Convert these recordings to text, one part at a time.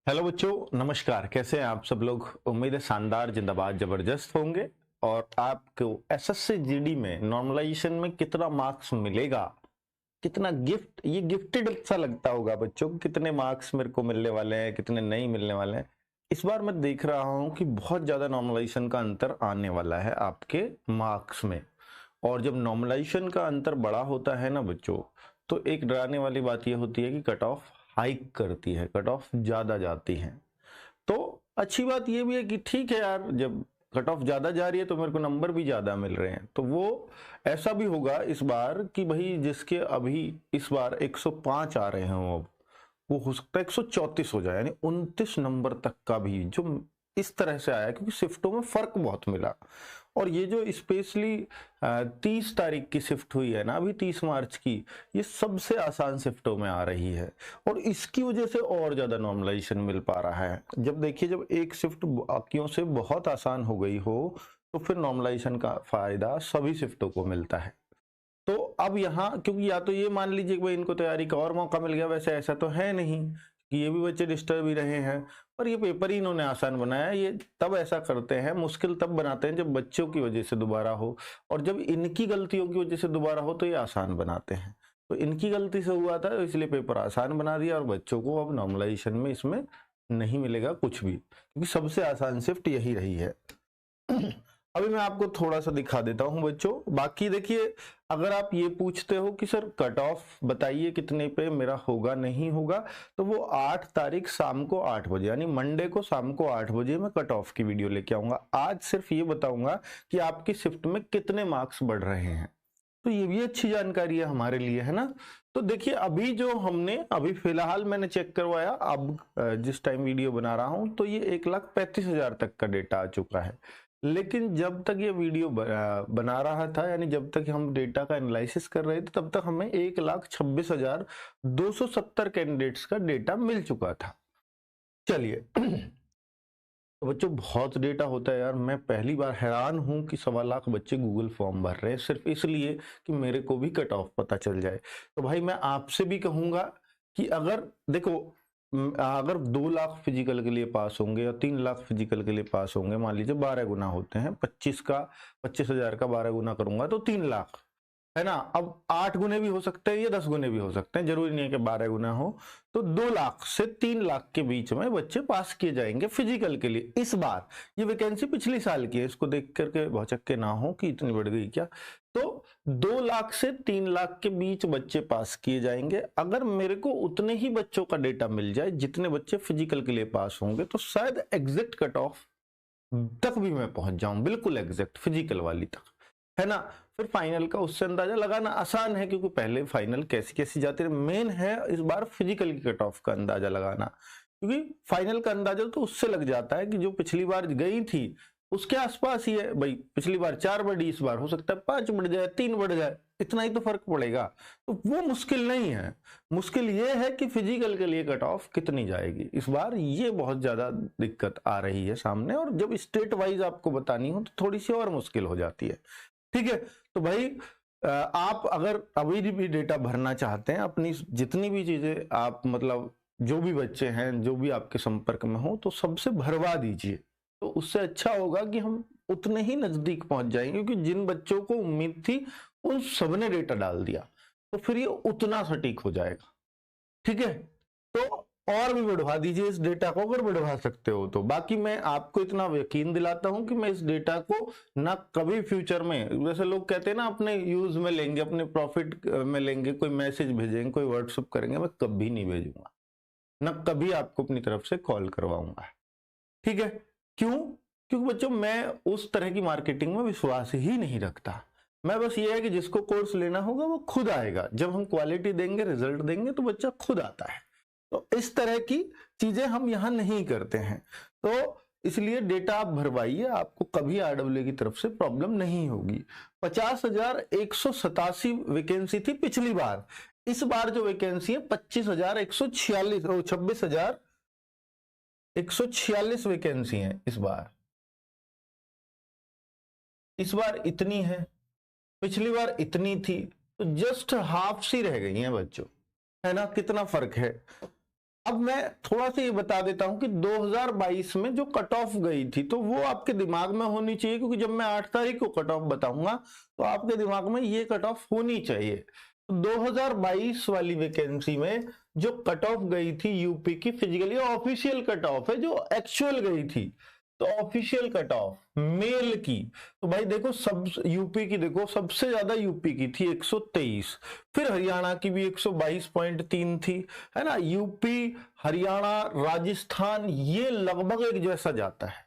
Hello बच्चों, नमस्कार। कैसे हैं आप सब लोग? उम्मीद है शानदार, जिंदाबाद, जबरदस्त होंगे। और आपको एसएससी जीडी में नॉर्मलाइजेशन में कितना मार्क्स मिलेगा, कितना गिफ्ट, ये गिफ्टेड सा लगता होगा बच्चों को, कितने मार्क्स मेरे को मिलने वाले हैं, कितने नहीं मिलने वाले हैं। इस बार मैं देख रहा हूं कि बहुत ज्यादा नॉर्मलाइजेशन का अंतर आने वाला है आपके मार्क्स में। और जब नॉर्मलाइजेशन का अंतर बड़ा होता है ना बच्चों, तो एक डराने वाली बात यह होती है कि कट ऑफ हाइक करती है, कट ऑफ ज्यादा जाती है। तो अच्छी बात यह भी है कि ठीक है यार, जब कट ऑफ ज्यादा जा रही है तो मेरे को नंबर भी ज्यादा मिल रहे हैं। तो वो ऐसा भी होगा इस बार कि भाई जिसके अभी इस बार 105 आ रहे हैं, वो हो सकता है 134 हो जाए, यानी 29 नंबर तक का भी जो इस तरह से आया, क्योंकि शिफ्टों में फर्क बहुत मिला। और ये जो स्पेशली 30 तारीख की शिफ्ट हुई है ना, अभी 30 मार्च की, ये सबसे आसान शिफ्टों में आ रही है। और इसकी वजह से और ज्यादा नॉर्मलाइजेशन मिल पा रहा है। जब देखिए, जब एक शिफ्ट बाकियों से बहुत आसान हो गई हो, तो फिर नॉर्मलाइजेशन का फायदा सभी शिफ्टों को मिलता है। तो अब यहाँ, क्योंकि या तो ये मान लीजिए कि भाई इनको तैयारी का और मौका मिल गया, वैसे ऐसा तो है नहीं कि ये भी बच्चे डिस्टर्ब ही रहे हैं। पर ये पेपर ही इन्होंने आसान बनाया है। ये तब ऐसा करते हैं, मुश्किल तब बनाते हैं जब बच्चों की वजह से दोबारा हो, और जब इनकी गलतियों की वजह से दोबारा हो तो ये आसान बनाते हैं। तो इनकी गलती से हुआ था, इसलिए पेपर आसान बना दिया, और बच्चों को अब नॉर्मलाइजेशन में इसमें नहीं मिलेगा कुछ भी, क्योंकि सबसे आसान शिफ्ट यही रही है। अभी मैं आपको थोड़ा सा दिखा देता हूं बच्चों। बाकी देखिए, अगर आप ये पूछते हो कि सर कट ऑफ बताइए कितने पे मेरा होगा नहीं होगा, तो वो 8 तारीख शाम को 8 बजे, यानी मंडे को शाम को 8 बजे मैं कट ऑफ की वीडियो लेके आऊंगा। आज सिर्फ ये बताऊंगा कि आपकी शिफ्ट में कितने मार्क्स बढ़ रहे हैं। तो ये भी अच्छी जानकारी है हमारे लिए, है ना। तो देखिए, अभी जो हमने अभी फिलहाल मैंने चेक करवाया, अब जिस टाइम वीडियो बना रहा हूं, तो ये 1,35,000 तक का डेटा आ चुका है। लेकिन जब तक ये वीडियो बना रहा था, यानी जब तक हम डेटा का एनालिसिस कर रहे थे, तब तक हमें 1,26,270 कैंडिडेट्स का डेटा मिल चुका था। चलिए। तो बच्चों, बहुत डेटा होता है यार। मैं पहली बार हैरान हूं कि 1.25 लाख बच्चे गूगल फॉर्म भर रहे हैं, सिर्फ इसलिए कि मेरे को भी कट ऑफ पता चल जाए। तो भाई मैं आपसे भी कहूंगा कि अगर देखो, अगर 2 लाख फिजिकल के लिए पास होंगे या 3 लाख फिजिकल के लिए पास होंगे, मान लीजिए 12 गुना होते हैं, 25,000 का 12 गुना करूंगा तो 3 लाख, है ना। अब 8 गुने भी हो सकते हैं या 10 गुने भी हो सकते हैं, जरूरी नहीं है कि 12 गुना हो। तो 2 लाख से 3 लाख के बीच में बच्चे पास किए जाएंगे फिजिकल के लिए इस बार। ये वैकेंसी पिछले साल की है, इसको देख करके भौचक्के ना हो कि इतनी बढ़ गई क्या। तो 2 लाख से 3 लाख के बीच बच्चे पास किए जाएंगे। अगर मेरे को उतने ही बच्चों का डेटा मिल जाए जितने बच्चे फिजिकल के लिए पास होंगे, तो शायद एग्जैक्ट कट ऑफ तक भी मैं पहुंच जाऊं, बिल्कुल एग्जैक्ट फिजिकल वाली तक, है ना। फिर फाइनल का उससे अंदाजा लगाना आसान है, क्योंकि पहले फाइनल कैसी कैसी जाती है। मेन है इस बार फिजिकल की कट ऑफ का अंदाजा लगाना, क्योंकि फाइनल का अंदाजा तो उससे लग जाता है कि जो पिछली बार गई थी उसके आसपास ही है। भाई पिछली बार 4 बढ़ी, इस बार हो सकता है 5 बढ़ जाए, 3 बढ़ जाए, इतना ही तो फर्क पड़ेगा। तो वो मुश्किल नहीं है। मुश्किल ये है कि फिजिकल के लिए कट ऑफ कितनी जाएगी इस बार, ये बहुत ज्यादा दिक्कत आ रही है सामने। और जब स्टेट वाइज आपको बतानी हो तो थोड़ी सी और मुश्किल हो जाती है। ठीक है। तो भाई आप अगर अभी भी डेटा भरना चाहते हैं, अपनी जितनी भी चीजें आप, मतलब जो भी बच्चे हैं, जो भी आपके संपर्क में हो, तो सबसे भरवा दीजिए। तो उससे अच्छा होगा कि हम उतने ही नजदीक पहुंच जाएंगे, क्योंकि जिन बच्चों को उम्मीद थी उन सबने डेटा डाल दिया, तो फिर ये उतना सटीक हो जाएगा। ठीक है। तो और भी बढ़वा दीजिए इस डेटा को, अगर बढ़वा सकते हो तो। बाकी मैं आपको इतना यकीन दिलाता हूं कि मैं इस डेटा को ना कभी फ्यूचर में, जैसे लोग कहते हैं ना, अपने यूज में लेंगे, अपने प्रॉफिट में लेंगे, कोई मैसेज भेजेंगे, कोई व्हाट्सएप करेंगे, मैं कभी नहीं भेजूंगा, ना कभी आपको अपनी तरफ से कॉल करवाऊंगा। ठीक है। क्यों? क्योंकि बच्चों, मैं उस तरह की मार्केटिंग में विश्वास ही नहीं रखता। मैं बस ये है कि जिसको कोर्स लेना होगा वो खुद आएगा। जब हम क्वालिटी देंगे, रिजल्ट देंगे, तो बच्चा खुद आता है। तो इस तरह की चीजें हम यहां नहीं करते हैं। तो इसलिए डेटा आप भरवाइए, आपको कभी आरडब्ल्यू की तरफ से प्रॉब्लम नहीं होगी। 50,187 वैकेंसी थी पिछली बार। इस बार जो वैकेंसी है 25,146, 26,146 वैकेंसी है इस बार। इस बार इतनी है, पिछली बार इतनी थी, तो जस्ट हाफ सी रह गई हैं बच्चों, है ना। कितना फर्क है। अब मैं थोड़ा सा ये बता देता हूं कि 2022 में जो कट ऑफ गई थी तो वो आपके दिमाग में होनी चाहिए, क्योंकि जब मैं 8 तारीख को कट ऑफ बताऊंगा तो आपके दिमाग में ये कट ऑफ होनी चाहिए। तो 2022 वाली वैकेंसी में जो कट ऑफ गई थी यूपी की फिजिकली, ऑफिशियल कट ऑफ है, जो एक्चुअल गई थी, तो ऑफिशियल कट ऑफ मेल की, तो भाई देखो सब यूपी की, देखो सबसे ज्यादा यूपी की थी 123, फिर हरियाणा की भी 122.3 थी, है ना। यूपी, हरियाणा, राजस्थान ये लगभग एक जैसा जाता है,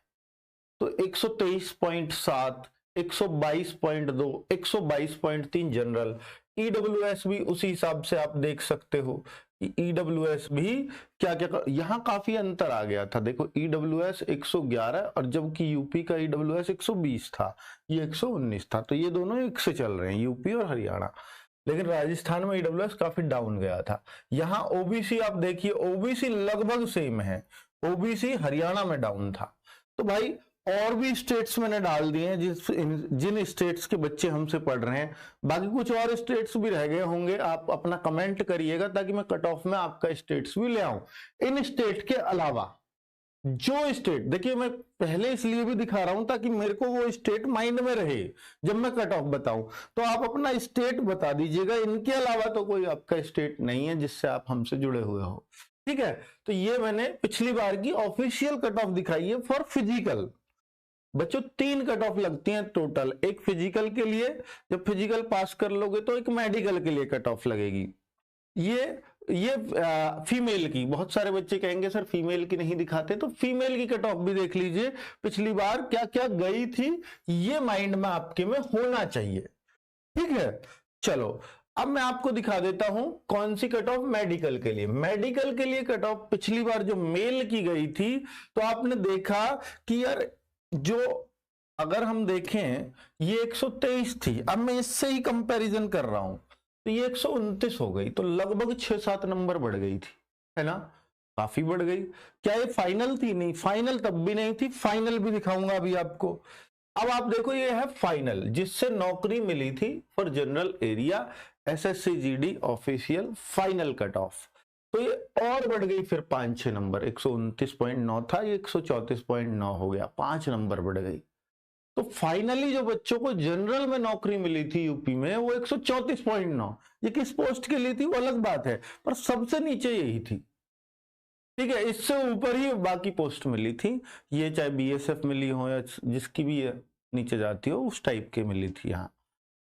तो 123.7, 122.2, 122.3 जनरल। ईडब्ल्यूएस भी उसी हिसाब से आप देख सकते हो कि ईडब्ल्यूएस भी क्या क्या, यहां काफी अंतर आ गया था। देखो ईडब्ल्यूएस 111 और जबकि यूपी का ईडब्ल्यूएस 120 था, ये 119 था, तो ये दोनों एक से चल रहे हैं, यूपी और हरियाणा। लेकिन राजस्थान में ईडब्ल्यूएस काफी डाउन गया था। यहाँ ओबीसी आप देखिए, ओबीसी लगभग सेम है, ओबीसी हरियाणा में डाउन था। तो भाई और भी स्टेट्स मैंने डाल दिए हैं जिन स्टेट्स के बच्चे हमसे पढ़ रहे हैं, बाकी कुछ और स्टेट्स भी रह गए होंगे, आप अपना कमेंट करिएगा ताकि मैं कट ऑफ में आपका स्टेट्स भी ले आऊं। इन स्टेट के अलावा जो स्टेट, देखिए मैं पहले इसलिए भी दिखा रहा हूं ताकि मेरे को वो स्टेट माइंड में रहे जब मैं कट ऑफ बताऊं, तो आप अपना स्टेट बता दीजिएगा। इनके अलावा तो कोई आपका स्टेट नहीं है जिससे आप हमसे जुड़े हुए हो, ठीक है। तो ये मैंने पिछली बार की ऑफिशियल कट ऑफ दिखाई है फॉर फिजिकल। बच्चों 3 कट ऑफ लगती हैं टोटल, एक फिजिकल के लिए, जब फिजिकल पास कर लोगे तो एक मेडिकल के लिए कट ऑफ लगेगी। ये फीमेल की, बहुत सारे बच्चे कहेंगे सर फीमेल की नहीं दिखाते, तो फीमेल की कट ऑफ भी देख लीजिए, पिछली बार क्या क्या गई थी, ये माइंड में आपके में होना चाहिए, ठीक है। चलो अब मैं आपको दिखा देता हूं कौन सी कट ऑफ मेडिकल के लिए। मेडिकल के लिए कट ऑफ पिछली बार जो मेल की गई थी, तो आपने देखा कि यार जो, अगर हम देखें ये 123 थी, अब मैं इससे ही कंपैरिजन कर रहा हूं तो ये 129 हो गई, तो लगभग 6-7 नंबर बढ़ गई थी, है ना, काफी बढ़ गई। क्या ये फाइनल थी? नहीं, फाइनल तब भी नहीं थी, फाइनल भी दिखाऊंगा अभी आपको। अब आप देखो ये है फाइनल, जिससे नौकरी मिली थी for general area, SSC GD official final cut off, तो ये और बढ़ गई फिर 5-6 नंबर, 129.9 था, ये 134.9 हो गया, 5 नंबर बढ़ गई। तो फाइनली जो बच्चों को जनरल में नौकरी मिली थी यूपी में वो 134.9, ये किस पोस्ट के लिए थी वो अलग बात है, पर सबसे नीचे यही थी, ठीक है। इससे ऊपर ही बाकी पोस्ट मिली थी, ये चाहे बीएसएफ मिली हो या जिसकी भी नीचे जाती हो उस टाइप के मिली थी यहाँ,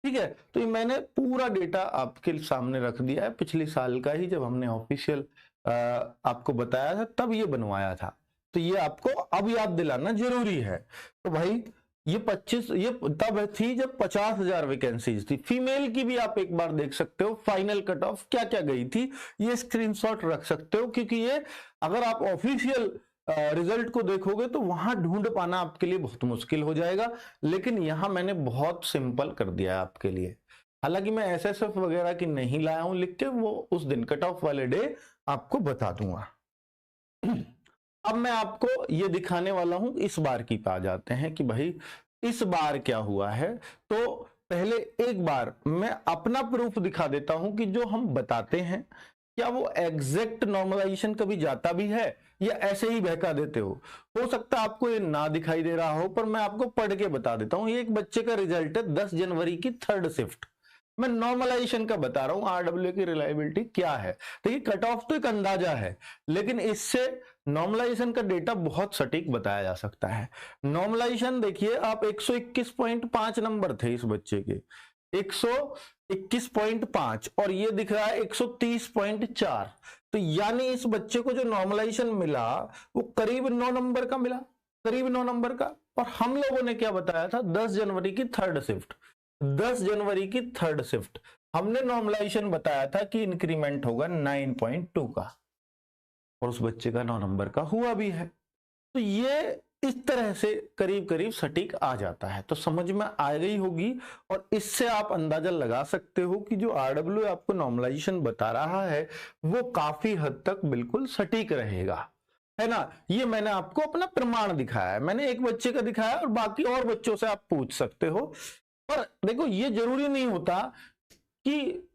ठीक है। तो ये मैंने पूरा डेटा आपके सामने रख दिया है, पिछले साल का ही, जब हमने ऑफिशियल आपको बताया था तब ये बनवाया था, तो ये आपको अब याद दिलाना जरूरी है। तो भाई ये 25, ये तब थी जब 50,000 वैकेंसीज थी। फीमेल की भी आप एक बार देख सकते हो फाइनल कट ऑफ क्या क्या गई थी, ये स्क्रीनशॉट रख सकते हो, क्योंकि ये अगर आप ऑफिशियल रिजल्ट को देखोगे तो वहां ढूंढ पाना आपके लिए बहुत मुश्किल हो जाएगा, लेकिन यहां मैंने बहुत सिंपल कर दिया है आपके लिए। हालांकि मैं एसएसएफ वगैरह की नहीं लाया हूं लिख के, वो उस दिन कट ऑफ वाले डे आपको बता दूंगा। अब मैं आपको ये दिखाने वाला हूं, इस बार की आ जाते हैं कि भाई इस बार क्या हुआ है। तो पहले एक बार मैं अपना प्रूफ दिखा देता हूं कि जो हम बताते हैं क्या वो एग्जैक्ट नॉर्मलाइजेशन कभी जाता भी है या ऐसे ही बहका देते हो सकता है आपको ये ना दिखाई दे रहा हो, पर मैं आपको पढ़ के बता देता हूं। ये एक बच्चे का रिजल्ट है 10 जनवरी की 3rd शिफ्ट, मैं नॉर्मलाइजेशन का बता रहा हूं, आरडब्ल्यू की रिलायबिलिटी क्या है। देखिए कट ऑफ तो एक अंदाजा है, लेकिन इससे नॉर्मलाइजेशन का डेटा बहुत सटीक बताया जा सकता है। नॉर्मलाइजेशन देखिए आप 121.5 नंबर थे इस बच्चे के, 121.5 और ये दिख रहा है 130.4, तो यानी इस बच्चे को जो नॉर्मलाइजेशन मिला वो करीब 9 नंबर का मिला, करीब 9 नंबर का। और हम लोगों ने क्या बताया था, 10 जनवरी की 3rd शिफ्ट, 10 जनवरी की 3rd शिफ्ट हमने नॉर्मलाइजेशन बताया था कि इंक्रीमेंट होगा 9.2 का, और उस बच्चे का 9 नंबर का हुआ भी है। तो ये इस तरह से करीब करीब सटीक आ जाता है, तो समझ में आ गई होगी। और इससे आप अंदाजा लगा सकते हो कि जो आरडब्ल्यू आपको नॉर्मलाइजेशन बता रहा है वो काफी हद तक बिल्कुल सटीक रहेगा, है ना। ये मैंने आपको अपना प्रमाण दिखाया है, मैंने एक बच्चे का दिखाया और बाकी और बच्चों से आप पूछ सकते हो। और देखो ये जरूरी नहीं होता कि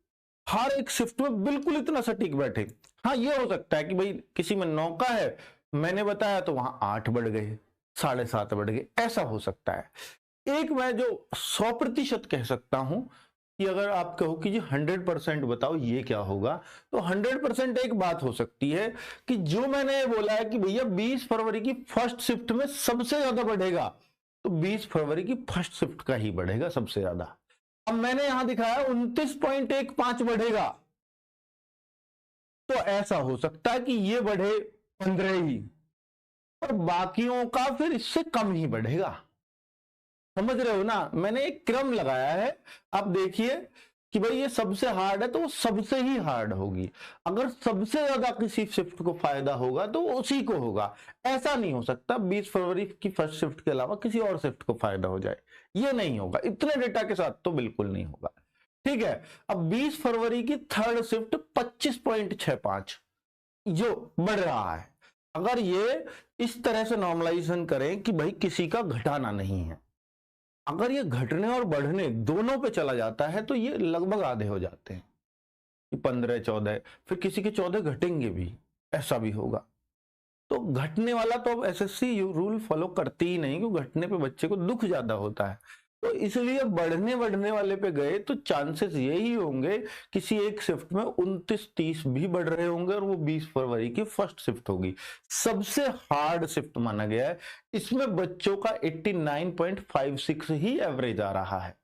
हर एक शिफ्ट में बिल्कुल इतना सटीक बैठे। हाँ, ये हो सकता है कि भाई किसी में 9 का है, मैंने बताया तो वहां 8 बढ़ गए, 7.5 बढ़ गए, ऐसा हो सकता है। एक मैं जो 100% कह सकता हूं कि अगर आप कहो कि जी 100% बताओ ये क्या होगा, तो 100% एक बात हो सकती है कि जो मैंने बोला है कि भैया 20 फरवरी की फर्स्ट शिफ्ट में सबसे ज्यादा बढ़ेगा, तो 20 फरवरी की फर्स्ट शिफ्ट का ही बढ़ेगा सबसे ज्यादा। अब मैंने यहां दिखाया 29.15 बढ़ेगा, तो ऐसा हो सकता है कि ये बढ़े 15 ही, और बाकियों का फिर इससे कम ही बढ़ेगा। समझ रहे हो ना, मैंने एक क्रम लगाया है। अब देखिए कि भाई ये सबसे हार्ड है तो वो सबसे ही हार्ड होगी। अगर सबसे ज्यादा किसी शिफ्ट को फायदा होगा तो वो उसी को होगा। ऐसा नहीं हो सकता 20 फरवरी की फर्स्ट शिफ्ट के अलावा किसी और शिफ्ट को फायदा हो जाए, ये नहीं होगा, इतने डेटा के साथ तो बिल्कुल नहीं होगा। ठीक है, अब 20 फरवरी की थर्ड शिफ्ट 25.65 जो बढ़ रहा है, अगर ये इस तरह से नॉर्मलाइजेशन करें कि भाई किसी का घटाना नहीं है, अगर ये घटने और बढ़ने दोनों पे चला जाता है तो ये लगभग आधे हो जाते हैं कि 15 14, फिर किसी के 14 घटेंगे भी, ऐसा भी होगा। तो घटने वाला तो अब एसएससी रूल फॉलो करती ही नहीं, क्योंकि घटने पे बच्चे को दुख ज्यादा होता है। तो इसलिए बढ़ने बढ़ने वाले पे गए तो चांसेस यही होंगे किसी एक शिफ्ट में 29-30 भी बढ़ रहे होंगे, और वो 20 फरवरी की फर्स्ट शिफ्ट होगी, सबसे हार्ड शिफ्ट माना गया है। इसमें बच्चों का 89.56 ही एवरेज आ रहा है।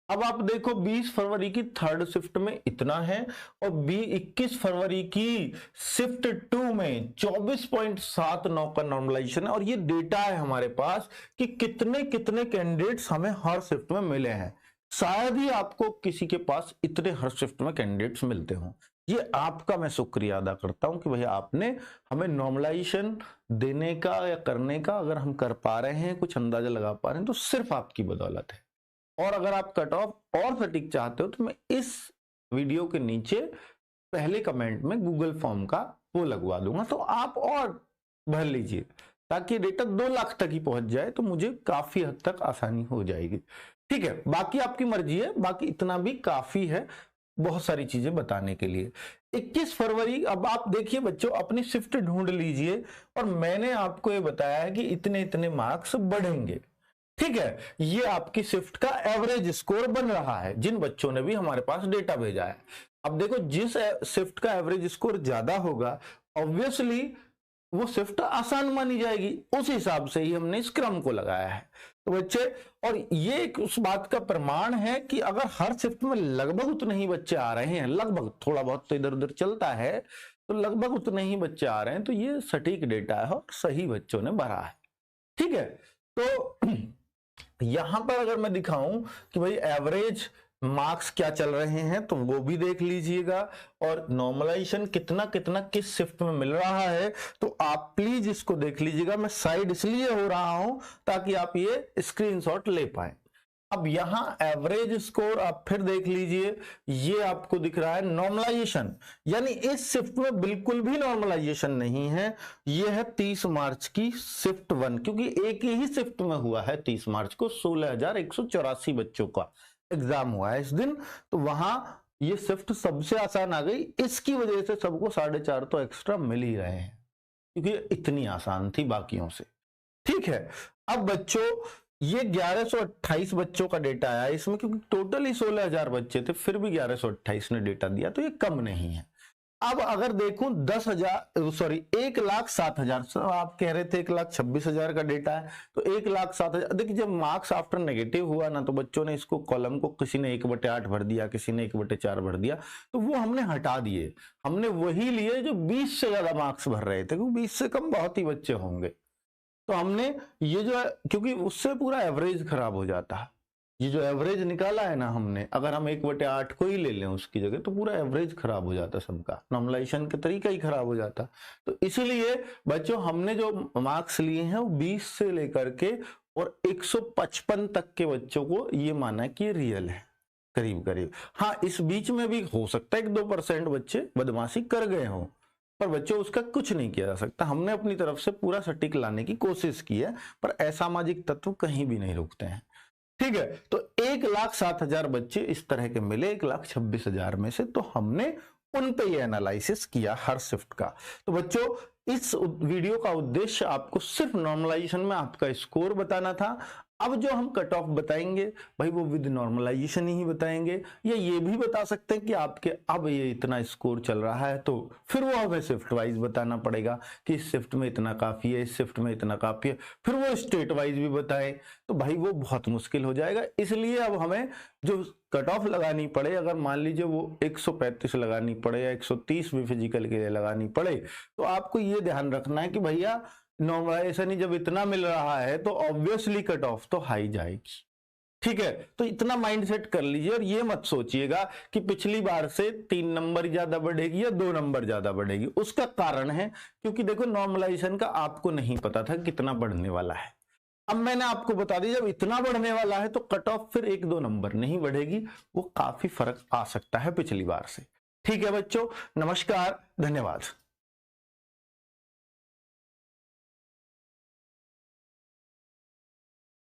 अब आप देखो 20 फरवरी की थर्ड शिफ्ट में इतना है, और 21 फरवरी की शिफ्ट 2 में 24.79 का नॉर्मलाइजेशन है। और ये डेटा है हमारे पास कि कितने कितने कैंडिडेट्स हमें हर शिफ्ट में मिले हैं। शायद ही आपको किसी के पास इतने हर शिफ्ट में कैंडिडेट्स मिलते हों। ये आपका मैं शुक्रिया अदा करता हूं कि भैया आपने हमें नॉर्मलाइजेशन देने का या करने का, अगर हम कर पा रहे हैं, कुछ अंदाजा लगा पा रहे हैं, तो सिर्फ आपकी बदौलत है। और अगर आप कट ऑफ और सटीक चाहते हो तो मैं इस वीडियो के नीचे पहले कमेंट में गूगल फॉर्म का वो लगवा दूंगा, तो आप और भर लीजिए ताकि डेटा 2 लाख तक ही पहुंच जाए, तो मुझे काफी हद तक आसानी हो जाएगी। ठीक है, बाकी आपकी मर्जी है, बाकी इतना भी काफी है बहुत सारी चीजें बताने के लिए। 21 फरवरी, अब आप देखिए बच्चों अपनी शिफ्ट ढूंढ लीजिए, और मैंने आपको ये बताया है कि इतने इतने मार्क्स बढ़ेंगे। ठीक है, ये आपकी शिफ्ट का एवरेज स्कोर बन रहा है जिन बच्चों ने भी हमारे पास डेटा भेजा है। अब देखो जिस शिफ्ट का एवरेज स्कोर ज्यादा होगा, ऑब्वियसली वो शिफ्ट आसान मानी जाएगी, उस हिसाब से ही हमने इस क्रम को लगाया है। तो बच्चे, और ये एक उस बात का प्रमाण है कि अगर हर शिफ्ट में लगभग उतने ही बच्चे आ रहे हैं, लगभग, थोड़ा बहुत तो इधर उधर चलता है, तो लगभग उतने ही बच्चे आ रहे हैं, तो ये सटीक डेटा है और सही बच्चों ने भरा है। ठीक है, तो यहां पर अगर मैं दिखाऊं कि भाई एवरेज मार्क्स क्या चल रहे हैं, तो वो भी देख लीजिएगा, और नॉर्मलाइजेशन कितना कितना किस शिफ्ट में मिल रहा है, तो आप प्लीज इसको देख लीजिएगा। मैं साइड इसलिए हो रहा हूं ताकि आप ये स्क्रीनशॉट ले पाए। अब यहां एवरेज स्कोर आप फिर देख लीजिए, ये आपको दिख रहा है नॉर्मलाइजेशन, यानी इस शिफ्ट में बिल्कुल भी नॉर्मलाइजेशन नहीं है। ये है 30 मार्च की शिफ्ट 1, क्योंकि एक ही शिफ्ट में हुआ है 30 मार्च को 16,184 बच्चों का एग्जाम हुआ है इस दिन, तो वहां ये शिफ्ट सबसे आसान आ गई। इसकी वजह से सबको 4.5 तो एक्स्ट्रा मिल ही रहे हैं, क्योंकि इतनी आसान थी बाकियों से। ठीक है, अब बच्चों ये 1128 बच्चों का डेटा आया इसमें, क्योंकि टोटल ही 16,000 बच्चे थे, फिर भी 1128 ने डेटा दिया, तो ये कम नहीं है। अब अगर देखूं 1,07,000, आप कह रहे थे 1,26,000 का डेटा है, तो 1,07,000। देखिए जब मार्क्स आफ्टर नेगेटिव हुआ ना, तो बच्चों ने इसको कॉलम को किसी ने 1/8 भर दिया, किसी ने 1/4 भर दिया, तो वो हमने हटा दिए। हमने वही लिए जो 20 से ज्यादा मार्क्स भर रहे थे, क्योंकि 20 से कम बहुत ही बच्चे होंगे। तो हमने ये जो है, क्योंकि उससे पूरा एवरेज खराब हो जाता है, ये जो एवरेज निकाला है ना हमने, अगर हम 1/8 को ही ले लें उसकी जगह, तो पूरा एवरेज खराब हो जाता, सबका नॉर्मलाइजेशन का तरीका ही खराब हो जाता। तो इसलिए बच्चों हमने जो मार्क्स लिए हैं वो 20 से लेकर के और 155 तक के बच्चों को ये माना है कि रियल है, करीब करीब। हाँ, इस बीच में भी हो सकता है कि 2% बच्चे बदमाशी कर गए हों, पर बच्चों उसका कुछ नहीं किया जा सकता। हमने अपनी तरफ से पूरा सटीक लाने की कोशिश की है, पर असामाजिक तत्व कहीं भी नहीं रुकते हैं। ठीक है, तो 1,07,000 बच्चे इस तरह के मिले 1,26,000 में से, तो हमने उन पे ये एनालिसिस किया हर शिफ्ट का। तो बच्चों इस वीडियो का उद्देश्य आपको सिर्फ नॉर्मलाइजेशन में आपका स्कोर बताना था। अब जो हम कट ऑफ बताएंगे भाई वो विद नॉर्मलाइजेशन ही बताएंगे, या ये भी बता सकते हैं कि आपके अब ये इतना स्कोर चल रहा है तो फिर वो हमें शिफ्ट वाइज बताना पड़ेगा कि इस शिफ्ट में इतना काफी है, इस शिफ्ट में इतना काफी है, फिर वो स्टेट वाइज भी बताएं, तो भाई वो बहुत मुश्किल हो जाएगा। इसलिए अब हमें जो कट ऑफ लगानी पड़े, अगर मान लीजिए वो 135 लगानी पड़े या 130 भी फिजिकल के लिए लगानी पड़े, तो आपको ये ध्यान रखना है कि भैया नॉर्मलाइजेशन ही जब इतना मिल रहा है तो ऑब्वियसली कट ऑफ तो हाई जाएगी। ठीक है, तो इतना माइंडसेट कर लीजिए और ये मत सोचिएगा कि पिछली बार से 3 नंबर ज्यादा बढ़ेगी या 2 नंबर ज्यादा बढ़ेगी। उसका कारण है क्योंकि देखो नॉर्मलाइजेशन का आपको नहीं पता था कितना बढ़ने वाला है। अब मैंने आपको बता दी जब इतना बढ़ने वाला है तो कट ऑफ फिर 1-2 नंबर नहीं बढ़ेगी, वो काफी फर्क आ सकता है पिछली बार से। ठीक है बच्चों, नमस्कार, धन्यवाद।